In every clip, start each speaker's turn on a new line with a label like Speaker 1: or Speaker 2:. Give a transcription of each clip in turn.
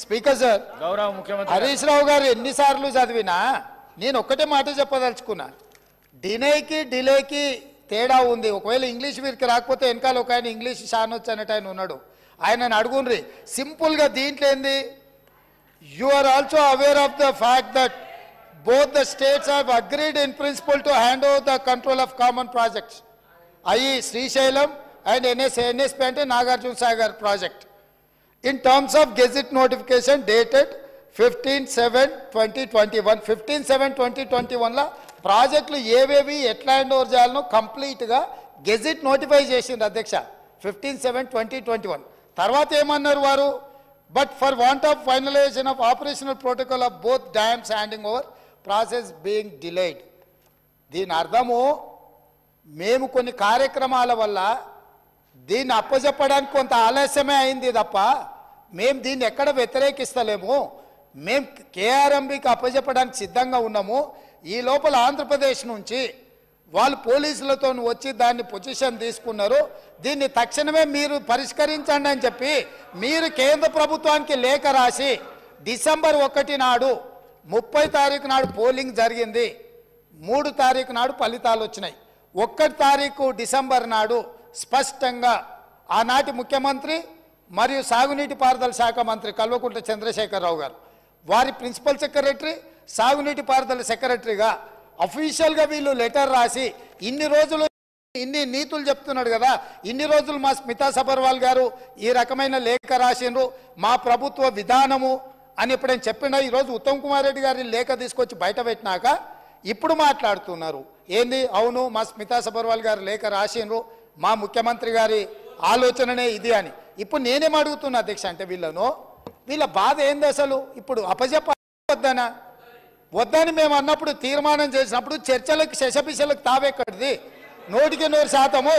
Speaker 1: Speaker sir,
Speaker 2: గౌరవ ముఖ్యమంత్రి
Speaker 1: హరీష్ రావు గారు ఎన్నిసార్లు చదివినా నేను ఒక్కటే మాట చెప్పదలుచుకున్నా. డిలేకి తేడా ఉంది. ఒకవేళ ఇంగ్లీష్ వీరికి రాకపోతే వెనకాల ఒక ఆయన ఇంగ్లీష్ షానొచ్చు అనేట ఆయన ఉన్నాడు, ఆయనను అడుగుండ్రి. సింపుల్గా దీంట్లో ఏంది, you are also aware of the fact that both the states have agreed in principle to hand over the control of common projects, i.e. Srisailam and NSP ante Nagarjuna Sagar project, in terms of gazette notification dated 15/7/2021. 15/7/2021 la ప్రాజెక్టులు ఏవేవి ఎట్లా hand over చేయాలనో కంప్లీట్గా gazette notify చేసింది అధ్యక్ష 15/7/2021. తర్వాత ఏమన్నారు వారు, but for want of finalisation of operational protocol of both dams handing over process being delayed. దీని అర్థము మేము కొన్ని కార్యక్రమాల వల్ల దీన్ని అప్పచెప్పడానికి కొంత ఆలస్యమే అయింది తప్ప మేము దీన్ని ఎక్కడ వ్యతిరేకిస్తలేము. మేము కేఆర్ఎంబికి అప్పచెప్పడానికి సిద్ధంగా ఉన్నాము. ఈ లోపల ఆంధ్రప్రదేశ్ నుంచి వాళ్ళు పోలీసులతో వచ్చి దాన్ని పొజిషన్ తీసుకున్నారు. దీన్ని తక్షణమే మీరు పరిష్కరించండి అని చెప్పి మీరు కేంద్ర ప్రభుత్వానికి లేఖ రాసి డిసెంబర్ 1 నాడు 30 తారీఖు నాడు పోలింగ్ జరిగింది, 3 తారీఖు నాడు ఫలితాలు వచ్చినాయి. 1 తారీఖు డిసెంబర్ నాడు స్పష్టంగా ఆనాటి ముఖ్యమంత్రి మరియు సాగునీటి పారుదల శాఖ మంత్రి కల్వకుంట్ల చంద్రశేఖరరావు గారు, వారి ప్రిన్సిపల్ సెక్రటరీ, సాగునీటి పారుదల సెక్రటరీగా అఫీషియల్గా వీళ్ళు లెటర్ రాసి ఇన్ని రోజులు ఇన్ని నీతులు చెప్తున్నాడు కదా, ఇన్ని రోజులు మా స్మితా సబర్వాల్ గారు ఈ రకమైన లేఖ రాసిండ్రు, మా ప్రభుత్వ విధానము అని ఎప్పుడైనా చెప్పినా ఈరోజు ఉత్తమ్ కుమార్ రెడ్డి గారి లేఖ తీసుకొచ్చి బయట పెట్టినాక ఇప్పుడు మాట్లాడుతున్నారు ఏంది, అవును మా స్మితా సబర్వాల్ గారు లేఖ రాసిండ్రు, మా ముఖ్యమంత్రి గారి ఆలోచననే ఇది అని. ఇప్పుడు నేనేం అడుగుతున్నా అధ్యక్ష అంటే వీళ్ళ బాధ ఏంది అసలు, ఇప్పుడు అప్పచెప్పొద్దనా వద్దని మేము అన్నప్పుడు తీర్మానం చేసినప్పుడు చర్చలకు శశపిశలకు తావెక్కడిది. 100%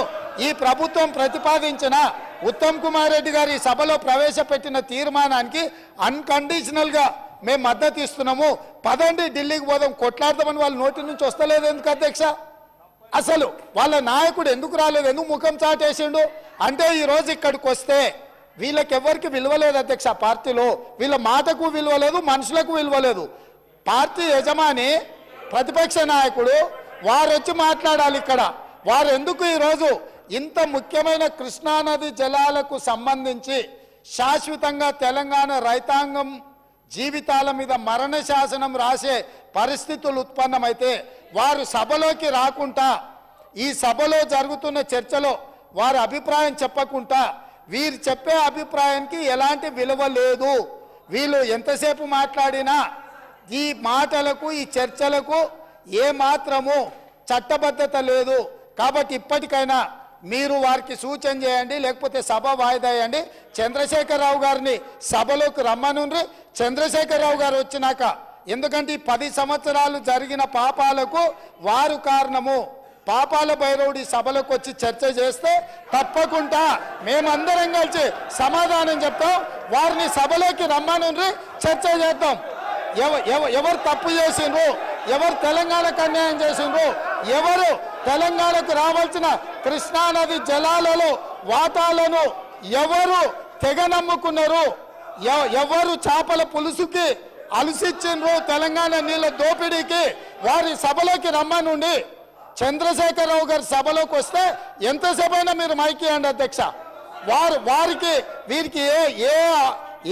Speaker 1: ఈ ప్రభుత్వం ప్రతిపాదించిన ఉత్తమ్ కుమార్ రెడ్డి గారి సభలో ప్రవేశపెట్టిన తీర్మానానికి అన్కండిషనల్గా మేము మద్దతు ఇస్తున్నాము. పదండి ఢిల్లీకి పోదాం కొట్లాడదామని వాళ్ళ నోటి నుంచి వస్తలేదు ఎందుకు అధ్యక్ష? అసలు వాళ్ళ నాయకుడు ఎందుకు రాలేదు, ఎందుకు ముఖం చాటేసిండు అంటే ఈరోజు ఇక్కడికి వస్తే వీళ్ళకెవ్వరికి విలువ లేదు అధ్యక్ష. పార్టీలో వీళ్ళ మాటకు విలువ లేదు, మనుషులకు విలువ లేదు. పార్టీ యజమాని ప్రతిపక్ష నాయకుడు వారు వచ్చి మాట్లాడాలి ఇక్కడ. వారు ఎందుకు ఈరోజు ఇంత ముఖ్యమైన కృష్ణానది జలాలకు సంబంధించి శాశ్వతంగా తెలంగాణ రైతాంగం జీవితాల మీద మరణ శాసనం రాసే పరిస్థితులు ఉత్పన్నమైతే వారు సభలోకి రాకుండా ఈ సభలో జరుగుతున్న చర్చలో వారి అభిప్రాయం చెప్పకుండా వీరు చెప్పే అభిప్రాయానికి ఎలాంటి విలువ లేదు. వీళ్ళు ఎంతసేపు మాట్లాడినా ఈ మాటలకు ఈ చర్చలకు ఏ మాత్రము చట్టబద్ధత లేదు. కాబట్టి ఇప్పటికైనా మీరు వారికి సూచన చేయండి, లేకపోతే సభ వాయిదా వేయండి. చంద్రశేఖరరావు గారిని సభలోకి రమ్మనుండ్రి. చంద్రశేఖరరావు గారు వచ్చినాక, ఎందుకంటే 10 సంవత్సరాలు జరిగిన పాపాలకు వారు కారణము. పాపాల భైరవుడి సభలోకి వచ్చి చర్చ చేస్తే తప్పకుండా మేమందరం కలిసి సమాధానం చెప్తాం. వారిని సభలోకి రమ్మనుండ్రి, చర్చ చేద్దాం. ఎవరు తప్పు చేసిండ్రు, ఎవరు తెలంగాణకు అన్యాయం చేసిండ్రు, ఎవరు తెలంగాణకు రావాల్సిన కృష్ణానది జలాలలో వాటాలను ఎవరు తెగ నమ్ముకున్నారు, ఎవరు చేపల పులుసుకి అలసిచ్చిండ్రు తెలంగాణ నీళ్ళ దోపిడీకి, వారి సభలోకి రమ్మనుండి. చంద్రశేఖరరావు గారి సభలోకి వస్తే ఎంతసేపు అయినా మీరు మైకి ఇవ్వండి అధ్యక్ష. వారికి వీరికి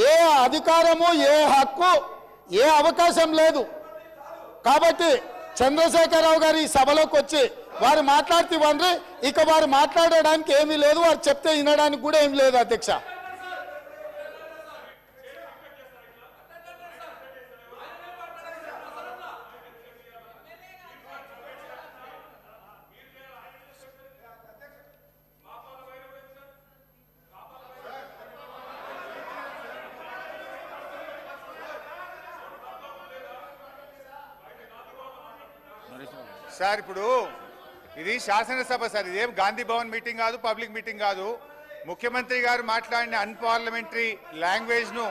Speaker 1: ఏ అధికారము, ఏ హక్కు, ఏ అవకాశం లేదు. కాబట్టి చంద్రశేఖరరావు గారు ఈ సభలోకి వచ్చి వారు మాట్లాడితే ఇవ్వండి. ఇక వారు మాట్లాడడానికి ఏమీ లేదు, వారు చెప్తే వినడానికి కూడా ఏమీ లేదు అధ్యక్ష.
Speaker 3: సార్ ఇప్పుడు ఇది శాసనసభ సార్, ఇదేం గాంధీ భవన్ మీటింగ్ కాదు, పబ్లిక్ మీటింగ్ కాదు. ముఖ్యమంత్రి గారు మాట్లాడిన అన్పార్లమెంటరీ లాంగ్వేజ్ ను